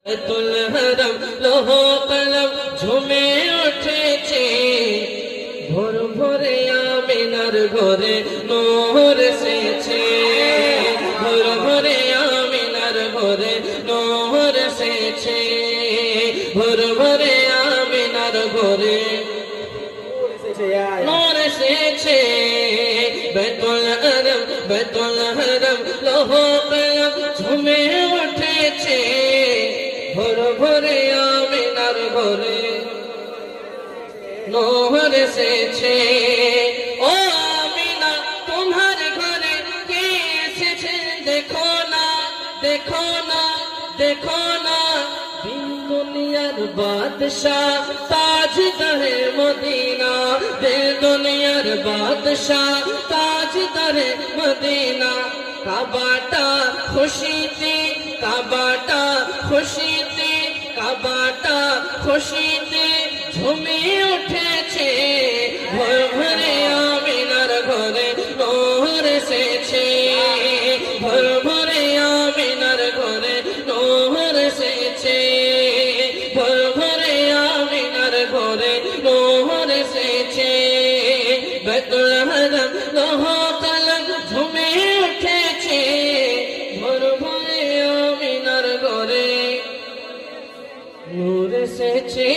बैतुल हरम लोहो कलम झूमे उठेছে ভোর ভোরে আমিনার ঘরে নূর এসেছে ভোর ভোরে আমিনার ঘরে নূর এসেছে ভোর ভোরে আমিনার ঘরে নূর এসেছে बैतुल हरम लोहो कलम झूमे उठेছে ভোর ভোরে আমিনার ঘরে নূর এসেছে ও আমিনা তোমার ঘরে কে এসেছে দেখো না দেখো না দেখো না দিন দুনিয়ার বাদশাহ তাজদারে মদিনা দিন দুনিয়ার বাদশাহ তাজদারে মদিনা কাবাটা খুশিতে কাবাটা খুশিতে কাবাটা খুশিতে ঝুমে উঠেছে ভোর ভোরে আমিনার ঘরে নূর এসেছে ভোর ভোরে আমিনার ঘরে নূর এসেছে ভোর ভোরে আমিনার ঘরে নূর এসেছে बैतुल हरम लोहो कलम ঝুমে উঠেছে ভোর ভোরে আমিনার ঘরে নূর এসেছে